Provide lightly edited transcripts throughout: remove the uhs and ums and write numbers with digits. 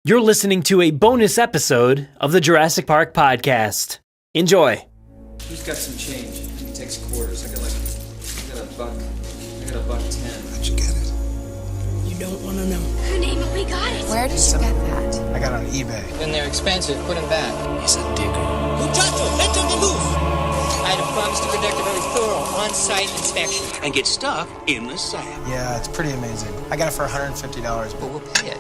You're listening to a bonus episode of the Jurassic Park podcast. Enjoy. Who's got some change? He takes quarters. I got a buck 10. How'd you get it? You don't want to know. Her name, but we got it. Where did you get that? I got it on eBay. When they're expensive, put them back. He's a digger. Muchacho, vete de luz! I had a promise to conduct a very thorough on-site inspection. And get stuck in the sand. Yeah, it's pretty amazing. I got it for $150. But we'll pay it.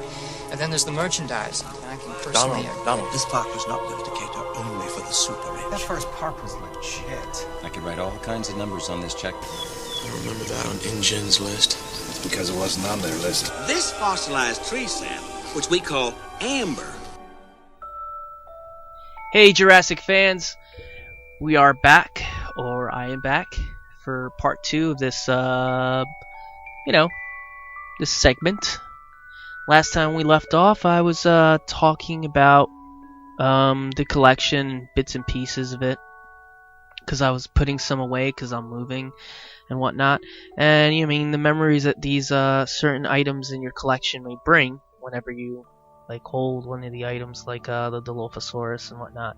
And then there's the merchandise. I can personally... Donald, this park was not built to cater only for the super That rich. first park was legit. I could write all kinds of numbers on this check. I remember that on InGen's list. That's because it wasn't on their list. This fossilized tree sap, which we call amber. Hey Jurassic fans, we are back, or I am back, for part 2 of this, this segment. Last time we left off, I was talking about the collection, bits and pieces of it, because I was putting some away because I'm moving and whatnot. And the memories that these certain items in your collection may bring whenever you hold one of the items, like the Dilophosaurus and whatnot.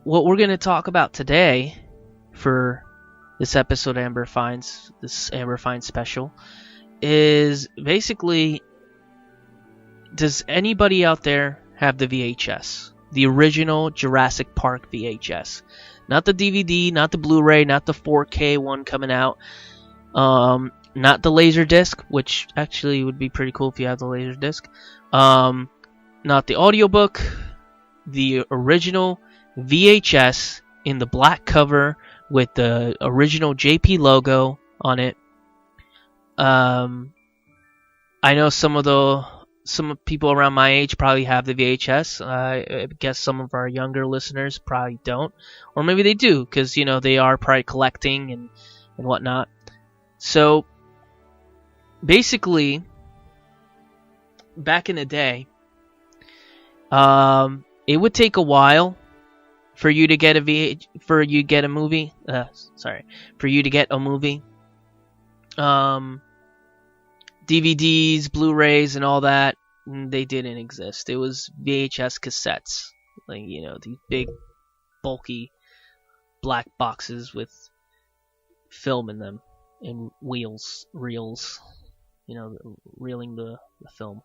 What we're going to talk about today for this episode of Amber Finds, this Amber Finds special, is basically, does anybody out there have the VHS? The original Jurassic Park VHS. Not the DVD, not the Blu-ray, not the 4K one coming out. Not the Laserdisc, which actually would be pretty cool if you have the Laserdisc. Not the audiobook. The original VHS in the black cover with the original JP logo on it. I know some people around my age probably have the VHS. I guess some of our younger listeners probably don't, or maybe they do, because they are probably collecting and whatnot. So basically, back in the day, it would take a while for you to get a movie. DVDs, Blu-rays, and all that, they didn't exist. It was VHS cassettes, these big, bulky, black boxes with film in them and reels, reeling the film.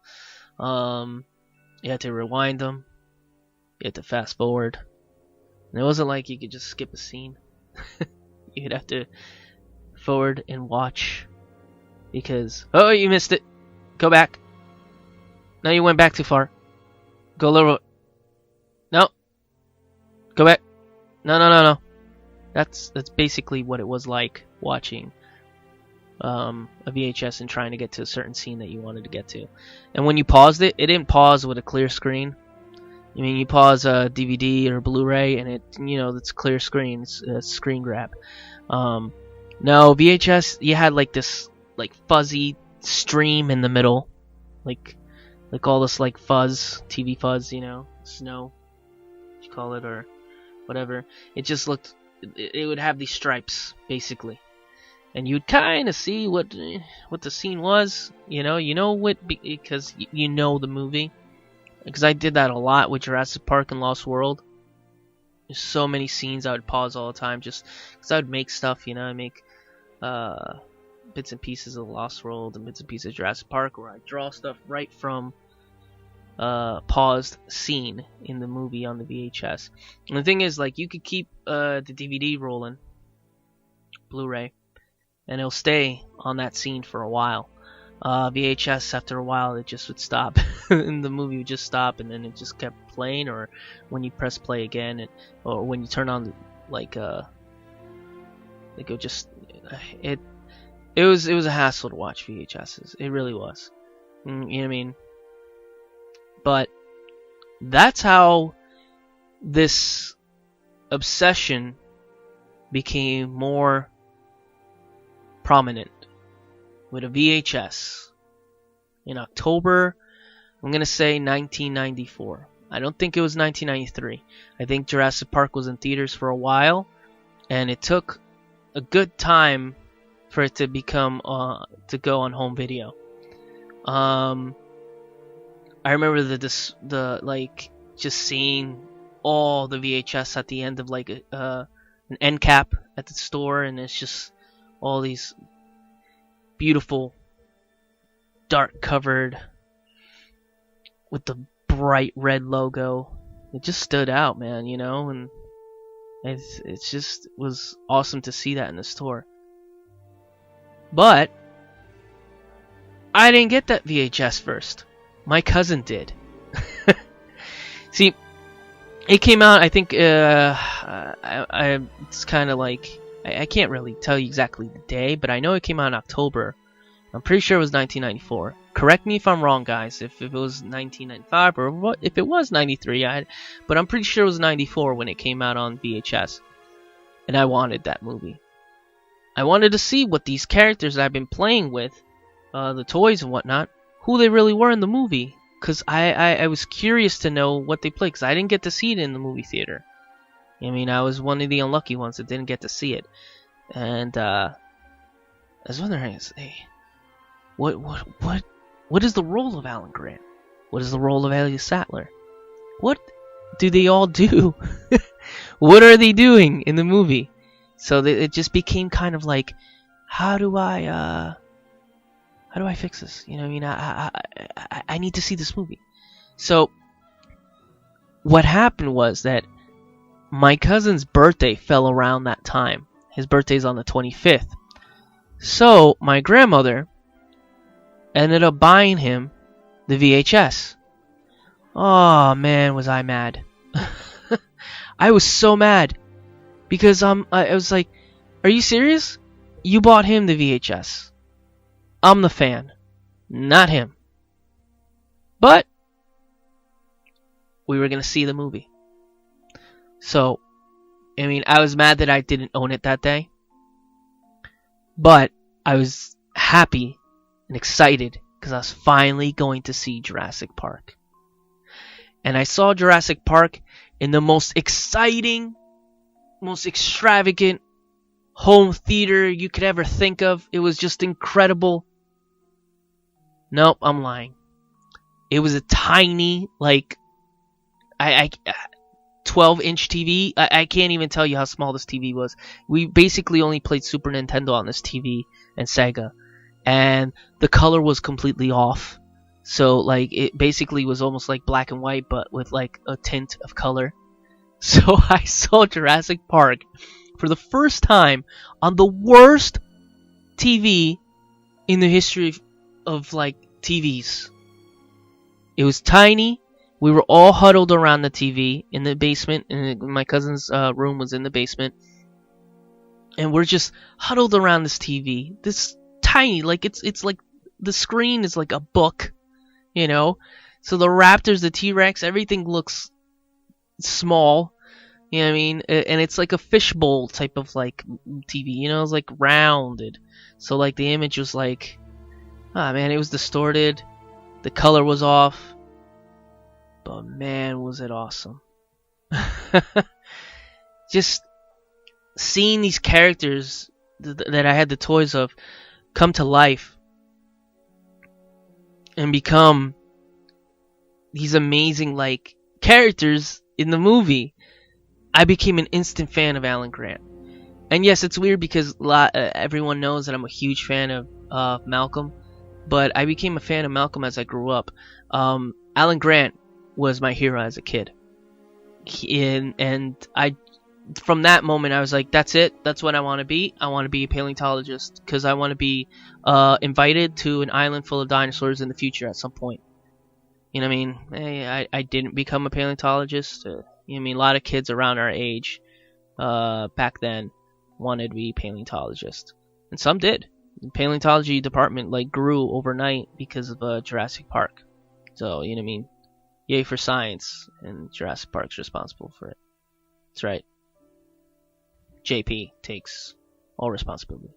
You had to rewind them. You had to fast forward. And it wasn't like you could just skip a scene. You'd have to forward and watch. Because, oh, you missed it. Go back. No, you went back too far. Go a little. No. Go back. No. That's basically what it was like watching a VHS and trying to get to a certain scene that you wanted to get to. And when you paused it, it didn't pause with a clear screen. You pause a DVD or Blu-ray and it's clear screen. It's a screen grab. No, VHS, you had this fuzzy stream in the middle, like all this fuzz, TV fuzz, snow, what you call it, or whatever. It just looked, it would have these stripes basically, and you'd kind of see what the scene was, because you know the movie. Because I did that a lot with Jurassic Park and Lost World. There's so many scenes I would pause all the time, just because I would make stuff, I make bits and pieces of Lost World and bits and pieces of Jurassic Park, where I draw stuff right from paused scene in the movie on the VHS. And the thing is, you could keep the DVD rolling, Blu-ray, and it'll stay on that scene for a while. VHS, after a while, it just would stop, and the movie would just stop, and then it just kept playing. Or when you press play again, or when you turn on it was a hassle to watch VHSs. It really was. You know what I mean? But that's how this obsession became more prominent with a VHS in October, I'm going to say 1994. I don't think it was 1993. I think Jurassic Park was in theaters for a while, and it took a good time for it to become to go on home video. I remember the like just seeing all the VHS at the end of like an end cap at the store, and it's just all these beautiful dark covered with the bright red logo. It just stood out, man, you know, and it just was awesome to see that in the store. But I didn't get that VHS first. My cousin did. See, it came out, I think, it's kind of like, I can't really tell you exactly the day, but I know it came out in October. I'm pretty sure it was 1994. Correct me if I'm wrong, guys, if it was 1995 or what, if it was 93, but I'm pretty sure it was 94 when it came out on VHS. And I wanted that movie. I wanted to see what these characters that I've been playing with, the toys and whatnot, who they really were in the movie. Because I was curious to know what they played, because I didn't get to see it in the movie theater. I mean, I was one of the unlucky ones that didn't get to see it. And I was wondering, hey, what is the role of Alan Grant? What is the role of Elliot Sattler? What do they all do? What are they doing in the movie? So it just became kind of like, how do I fix this? You know, I mean, I need to see this movie. So what happened was that my cousin's birthday fell around that time. His birthday's on the 25th. So my grandmother ended up buying him the VHS. Oh man, was I mad. I was so mad because I was like, are you serious? You bought him the VHS. I'm the fan, not him. But we were going to see the movie. So, I mean, I was mad that I didn't own it that day. But I was happy and excited because I was finally going to see Jurassic Park. And I saw Jurassic Park in the most exciting, most extravagant home theater you could ever think of. It was just incredible. Nope, I'm lying. It was a tiny, like, 12-inch TV. I can't even tell you how small this TV was. We basically only played Super Nintendo on this TV and Sega. And the color was completely off. So, like, it basically was almost like black and white, but with, like, a tint of color. So I saw Jurassic Park for the first time on the worst TV in the history of like, TVs. It was tiny. We were all huddled around the TV in the basement, and my cousin's room was in the basement. And we're just huddled around this TV. This tiny, like it's like the screen is like a book, you know. So the raptors, the T-Rex, everything looks small. You know what I mean? And it's like a fishbowl type of like TV, you know, it's like rounded. So like the image was like, man, it was distorted. The color was off. But man, was it awesome. Just seeing these characters that I had the toys of come to life and become these amazing like characters in the movie. I became an instant fan of Alan Grant. And yes, it's weird because everyone knows that I'm a huge fan of Malcolm, but I became a fan of Malcolm as I grew up. Alan Grant was my hero as a kid. And from that moment, I was like, that's it. That's what I want to be. I want to be a paleontologist because I want to be invited to an island full of dinosaurs in the future at some point. You know what I mean? Hey, I didn't become a paleontologist. You know what I mean? A lot of kids around our age back then wanted to be paleontologists. And some did. The paleontology department like grew overnight because of Jurassic Park. So, you know what I mean? Yay for science, and Jurassic Park's responsible for it. That's right. JP takes all responsibility.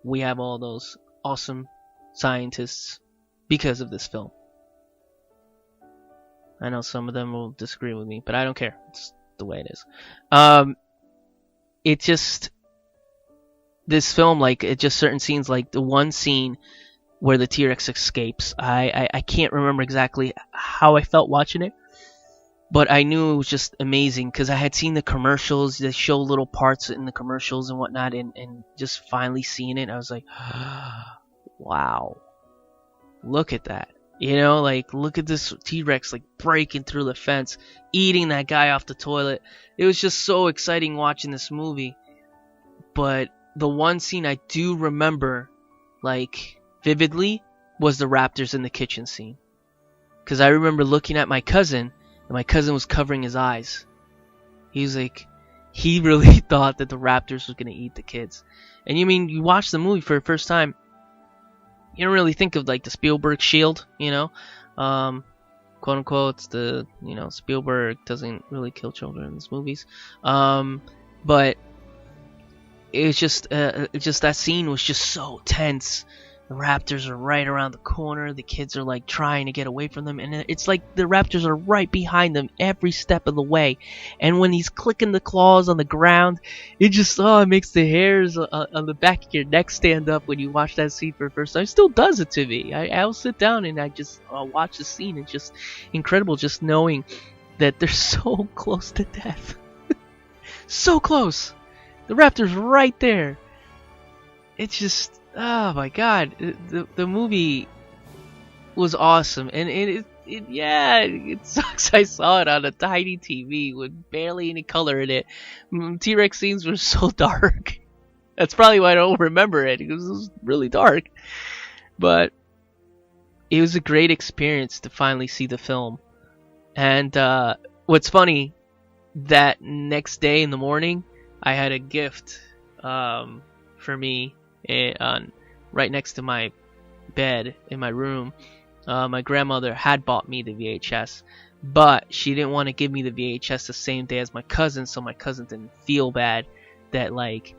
We have all those awesome scientists because of this film. I know some of them will disagree with me, but I don't care. It's the way it is. It just... This film, like, it just certain scenes, like the one scene where the T-Rex escapes. I can't remember exactly how I felt watching it, but I knew it was just amazing because I had seen the commercials. They show little parts in the commercials and whatnot, and just finally seeing it, I was like, wow, look at that. You know, like, look at this T-Rex, like, breaking through the fence, eating that guy off the toilet. It was just so exciting watching this movie. But the one scene I do remember, like, vividly, was the raptors in the kitchen scene. Because I remember looking at my cousin, and my cousin was covering his eyes. He was like, he really thought that the raptors was going to eat the kids. And you watch the movie for the first time, you don't really think of like the Spielberg shield, you know, quote unquote. It's the, you know, Spielberg doesn't really kill children in his movies, but it was just that scene was just so tense. The raptors are right around the corner. The kids are like trying to get away from them, and it's like the raptors are right behind them every step of the way. And when he's clicking the claws on the ground, it just it makes the hairs on the back of your neck stand up when you watch that scene for the first time. It still does it to me. I'll sit down and I just watch the scene. It's just incredible, just knowing that they're so close to death, so close. The raptor's right there. It's just. Oh my god, the movie was awesome, and it sucks I saw it on a tiny TV with barely any color in it. T-Rex scenes were so dark. That's probably why I don't remember it, because it was really dark. But it was a great experience to finally see the film. And what's funny, that next day in the morning, I had a gift for me right next to my bed in my room. My grandmother had bought me the VHS, but she didn't want to give me the VHS the same day as my cousin, so my cousin didn't feel bad that, like,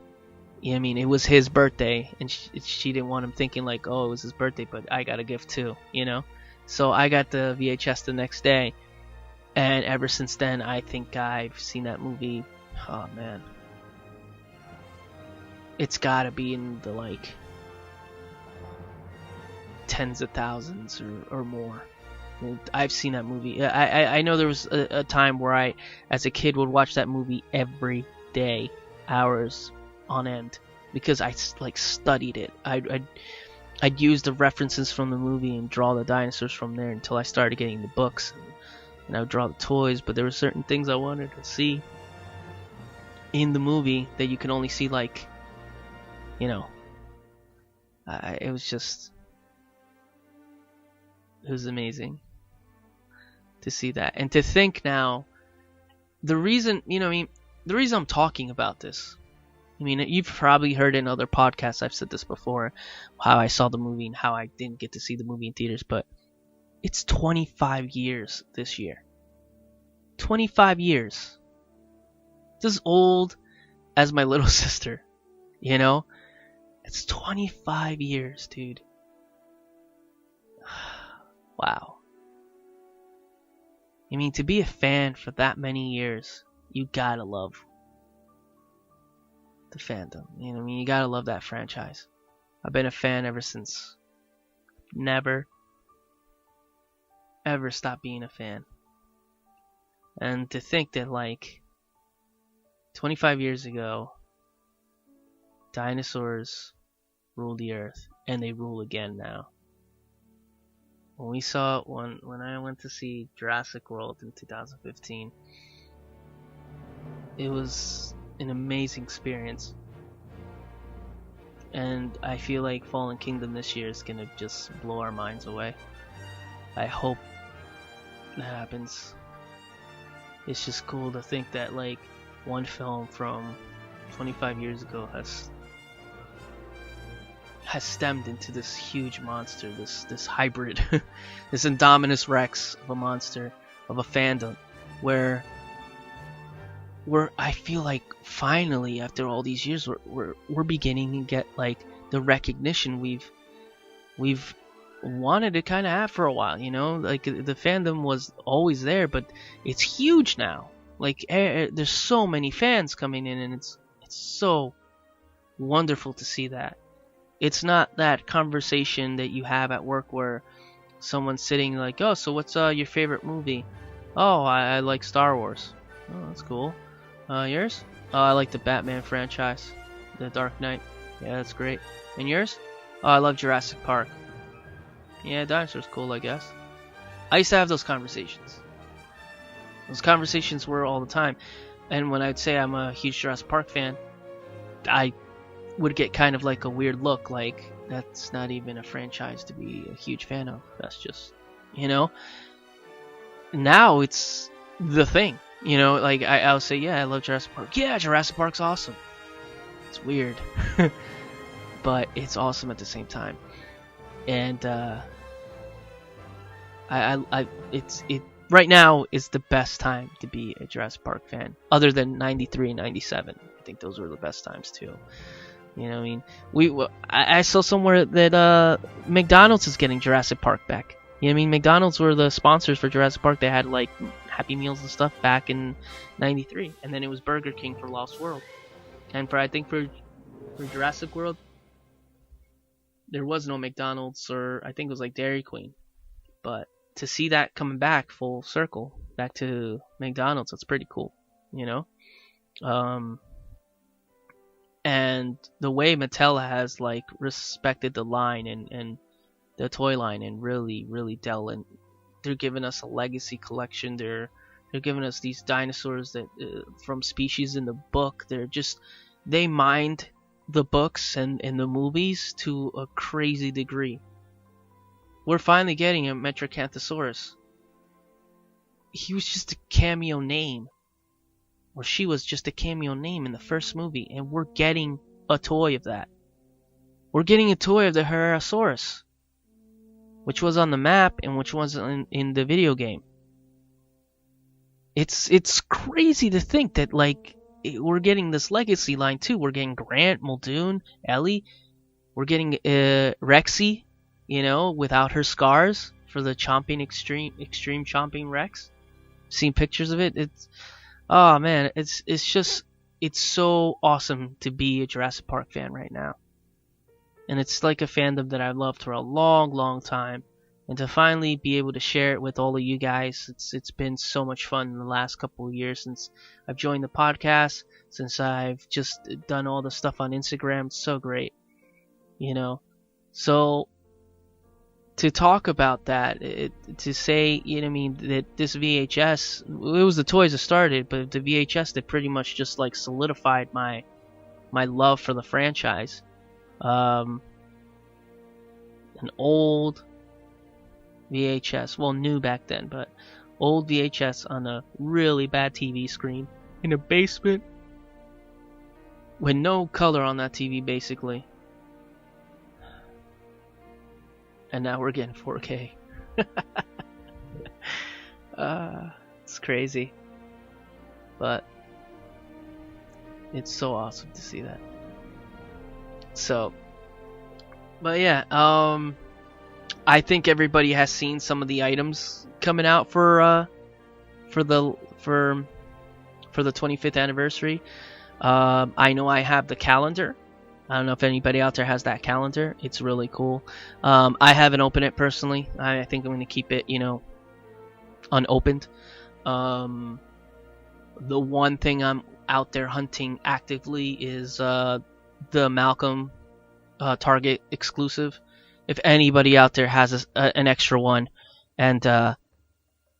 you know what I mean, it was his birthday, and she didn't want him thinking like, oh, it was his birthday, but I got a gift too, you know. So I got the VHS the next day, and ever since then I think I've seen that movie, oh man, it's gotta be in the like tens of thousands or more. I've seen that movie. I know there was a time where I, as a kid, would watch that movie every day, hours on end, because I like studied it. I'd use the references from the movie and draw the dinosaurs from there until I started getting the books, and I would draw the toys. But there were certain things I wanted to see in the movie that you can only see, like, you know, it was amazing to see that. And to think now, the reason, you know, I mean, the reason I'm talking about this, I mean, you've probably heard in other podcasts, I've said this before, how I saw the movie and how I didn't get to see the movie in theaters, but it's 25 years this year. 25 years. It's as old as my little sister, you know? It's 25 years, dude. Wow. I mean, to be a fan for that many years, you gotta love the fandom. You know what I mean? You gotta love that franchise. I've been a fan ever since. Never, ever stopped being a fan. And to think that, like, 25 years ago, dinosaurs rule the earth, and they rule again now. When I went to see Jurassic World in 2015, it was an amazing experience, and I feel like Fallen Kingdom this year is gonna just blow our minds away. I hope that happens. It's just cool to think that, like, one film from 25 years ago has stemmed into this huge monster, this hybrid, this Indominus Rex of a monster, of a fandom, where I feel like finally, after all these years, we're beginning to get, like, the recognition we've wanted to kind of have for a while, you know? Like, the fandom was always there, but it's huge now. Like, there's so many fans coming in, and it's so wonderful to see that. It's not that conversation that you have at work where someone's sitting like, oh, so what's your favorite movie? Oh, I like Star Wars. Oh, that's cool. Yours? Oh, I like the Batman franchise, The Dark Knight. Yeah, that's great. And yours? Oh, I love Jurassic Park. Yeah, dinosaurs cool, I guess. I used to have those conversations. Those conversations were all the time. And when I'd say I'm a huge Jurassic Park fan, I would get kind of like a weird look, like, that's not even a franchise to be a huge fan of. That's just, you know? Now it's the thing. You know, like, I'll say, yeah, I love Jurassic Park. Yeah, Jurassic Park's awesome. It's weird. But it's awesome at the same time. And, right now is the best time to be a Jurassic Park fan, other than 93 and 97. I think those were the best times too. You know what I mean? I saw somewhere that McDonald's is getting Jurassic Park back. You know what I mean? McDonald's were the sponsors for Jurassic Park. They had like Happy Meals and stuff back in 93, and then it was Burger King for Lost World. And for Jurassic World, there was no McDonald's, or I think it was like Dairy Queen. But to see that coming back full circle, back to McDonald's, that's pretty cool, you know? And the way Mattel has like respected the line and the toy line and really dealt, and they're giving us a legacy collection. They're giving us these dinosaurs that from species in the book. They mined the books and the movies to a crazy degree. We're finally getting a Metracanthosaurus. He was just a cameo name. Or she was just a cameo name in the first movie. And we're getting a toy of that. We're getting a toy of the Herrerasaurus, which was on the map and which wasn't in the video game. It's crazy to think that, like, we're getting this legacy line too. We're getting Grant, Muldoon, Ellie. We're getting Rexy, you know, without her scars for the chomping extreme chomping Rex. Seen pictures of it. Oh man, it's so awesome to be a Jurassic Park fan right now. And it's like a fandom that I've loved for a long time. And to finally be able to share it with all of you guys, it's been so much fun in the last couple of years since I've joined the podcast, since I've just done all the stuff on Instagram. It's so great, you know. So to talk about that, to say, you know what I mean, that this VHS, it was the toys that started, but the VHS that pretty much just like solidified my love for the franchise. An old VHS, well, new back then, but old VHS on a really bad TV screen in a basement with no color on that TV, basically. And now we're getting 4K. It's crazy, but it's so awesome to see that. So, but yeah, I think everybody has seen some of the items coming out for the 25th anniversary. I know I have the calendar. I don't know if anybody out there has that calendar. It's really cool. I haven't opened it personally. I think I'm going to keep it, you know, unopened. The one thing I'm out there hunting actively is the Malcolm Target exclusive. If anybody out there has an extra one, and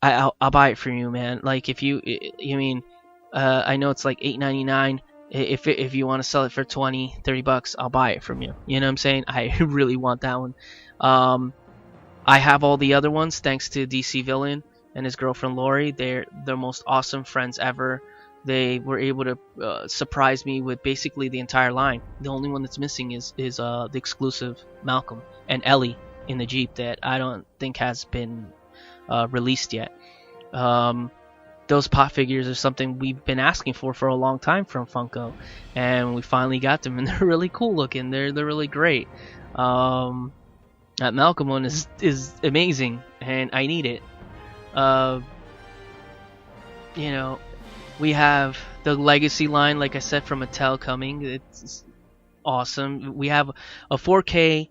I'll buy it for you, man. Like, if you mean, I know it's like $8.99. If you want to sell it for $20-$30, I'll buy it from you. You know what I'm saying? I really want that one. I have all the other ones thanks to DC Villain and his girlfriend Lori. They're the most awesome friends ever. They were able to surprise me with basically the entire line. The only one that's missing is the exclusive Malcolm and Ellie in the Jeep that I don't think has been released yet. Those pop figures are something we've been asking for a long time from Funko, and we finally got them, and they're really cool looking. They're really great. That Malcolm one is amazing, and I need it. You know, we have the Legacy line, like I said, from Mattel coming. awesome. We have a 4K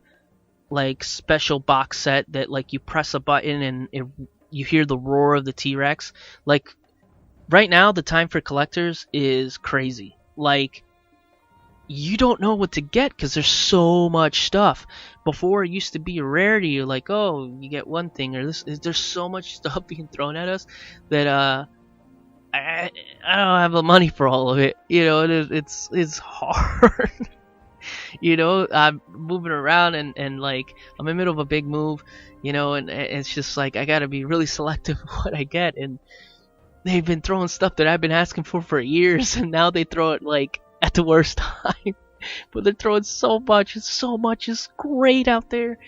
like special box set that like you press a button and you hear the roar of the T-Rex. Like right now, the time for collectors is crazy. Like you don't know what to get because there's so much stuff. Before it used to be a rarity. You're like, oh, you get one thing or this. There's so much stuff being thrown at us that I don't have the money for all of it. You know, it's hard. You know, I'm moving around and like I'm in the middle of a big move. You know, and it's just like I gotta be really selective what I get. And they've been throwing stuff that I've been asking for years, and now they throw it like at the worst time. But they're throwing so much, and so much is great out there.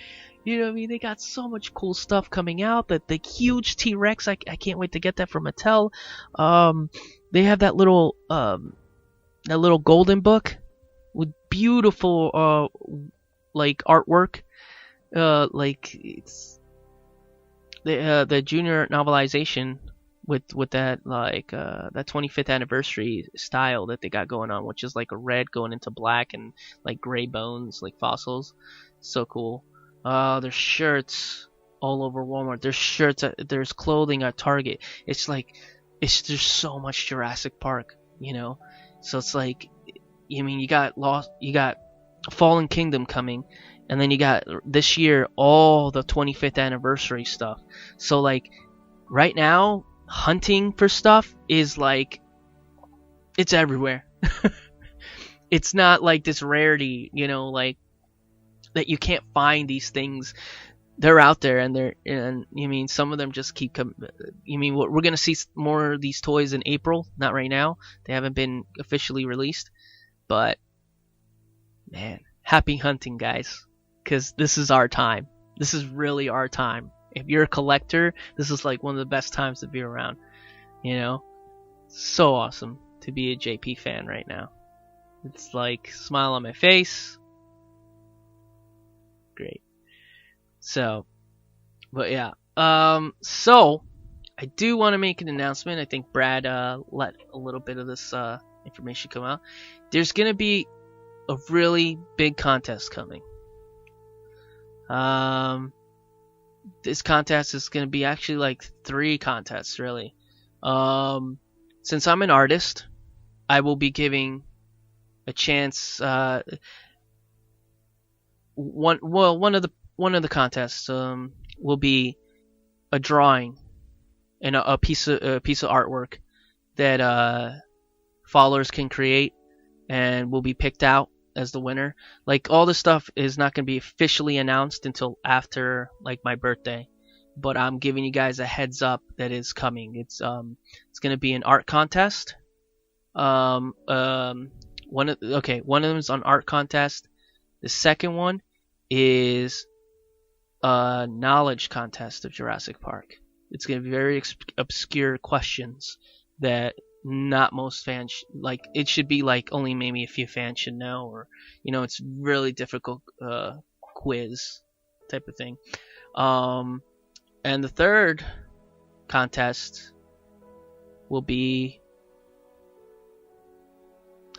You know what I mean? They got so much cool stuff coming out. That the huge T-Rex, I can't wait to get that from Mattel. They have that little golden book with beautiful like artwork. Like it's the junior novelization with that like that 25th anniversary style that they got going on, which is like a red going into black and like gray bones like fossils. So cool. There's shirts all over Walmart. There's shirts. There's clothing at Target. It's like there's so much Jurassic Park, you know. So it's like, I mean, you got Fallen Kingdom coming, and then you got this year all the 25th anniversary stuff. So like right now, hunting for stuff is like it's everywhere. It's not like this rarity, you know, like that you can't find these things. They're out there, and you mean some of them just keep coming. You mean we're gonna see more of these toys in April? Not right now. They haven't been officially released, but man, happy hunting, guys, because this is our time. This is really our time. If you're a collector, this is like one of the best times to be around. You know, so awesome to be a JP fan right now. It's like smile on my face. Great. So, but yeah. So I do want to make an announcement. I think Brad let a little bit of this information come out. There's gonna be a really big contest coming. This contest is gonna be actually like 3 contests, really. Since I'm an artist, I will be giving a chance. One of the contests will be a drawing and a piece of artwork that followers can create and will be picked out as the winner. Like all this stuff is not going to be officially announced until after like my birthday, but I'm giving you guys a heads up that is coming. It's going to be an art contest. One of them is on art contest. The second one is a knowledge contest of Jurassic Park. It's going to be very obscure questions that not most fans like. It should be like only maybe a few fans should know, or you know, it's really difficult quiz type of thing. And the third contest will be,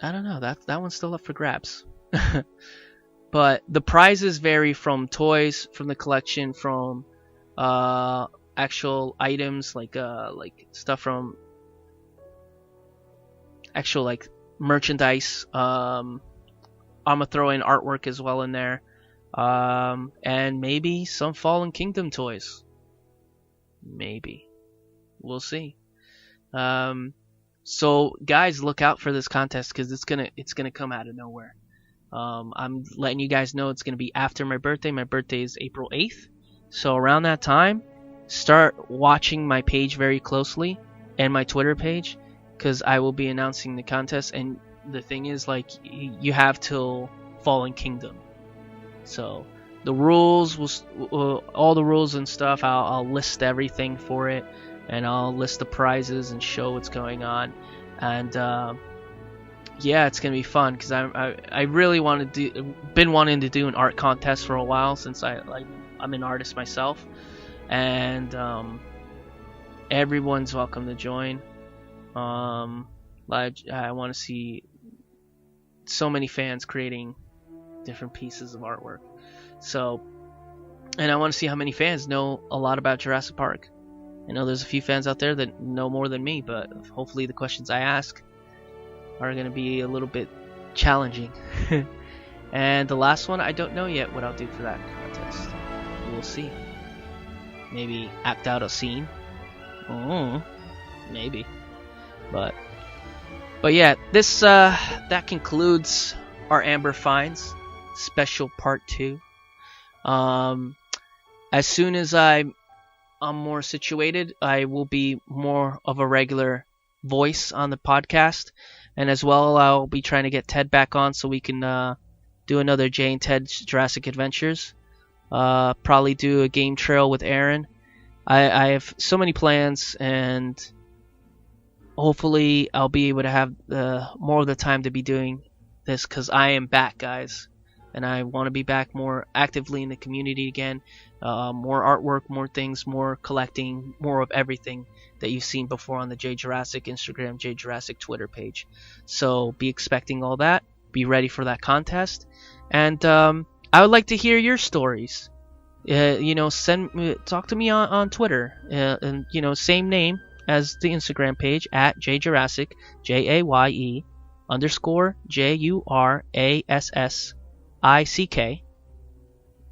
I don't know, that one's still up for grabs. But the prizes vary from toys from the collection, from actual items like stuff from actual like merchandise. I'm gonna throw in artwork as well in there, and maybe some Fallen Kingdom toys. Maybe, we'll see. So guys, look out for this contest because it's gonna come out of nowhere. I'm letting you guys know it's going to be after my birthday. My birthday is April 8th. So around that time, start watching my page very closely and my Twitter page, because I will be announcing the contest. And the thing is, like, you have till Fallen Kingdom. So the rules, all the rules and stuff, I'll list everything for it. And I'll list the prizes and show what's going on. And yeah, it's gonna be fun because I really been wanting to do an art contest for a while, since I'm an artist myself, and everyone's welcome to join. I want to see so many fans creating different pieces of artwork. So, and I want to see how many fans know a lot about Jurassic Park. I know there's a few fans out there that know more than me, but hopefully the questions I ask are going to be a little bit challenging. And the last one, I don't know yet what I'll do for that contest. We'll see. Maybe act out a scene. Maybe. But yeah, this that concludes our Amber Finds special part 2. As soon as I'm more situated, I will be more of a regular voice on the podcast, and as well I'll be trying to get Ted back on so we can do another Jay and Ted's Jurassic Adventures. Probably do a game trail with Aaron. I have so many plans, and hopefully I'll be able to have more of the time to be doing this, because I am back, guys, and I want to be back more actively in the community again. More artwork, more things, more collecting, more of everything that you've seen before on the J Jurassic Instagram, J Jurassic Twitter page. So be expecting all that. Be ready for that contest. And I would like to hear your stories. Talk to me on Twitter, and same name as the Instagram page, at JJurassic, JAYE _JURASSICK.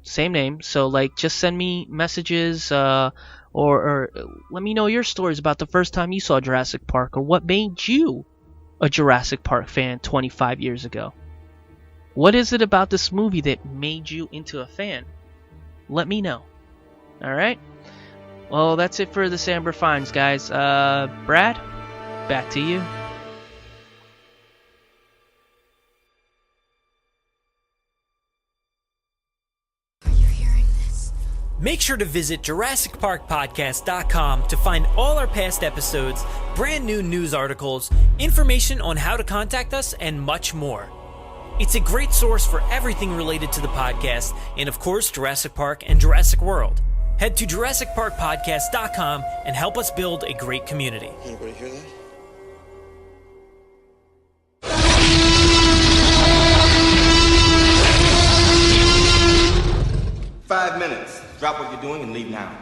Same name. So just send me messages, or let me know your stories about the first time you saw Jurassic Park, or what made you a Jurassic Park fan 25 years ago. What is it about this movie that made you into a fan? Let me know. Alright? Well, that's it for this Amber Finds, guys. Brad, back to you. Make sure to visit JurassicParkPodcast.com to find all our past episodes, brand new news articles, information on how to contact us, and much more. It's a great source for everything related to the podcast, and of course Jurassic Park and Jurassic World. Head to JurassicParkPodcast.com and help us build a great community. Anybody hear that? 5 minutes. Drop what you're doing and leave now.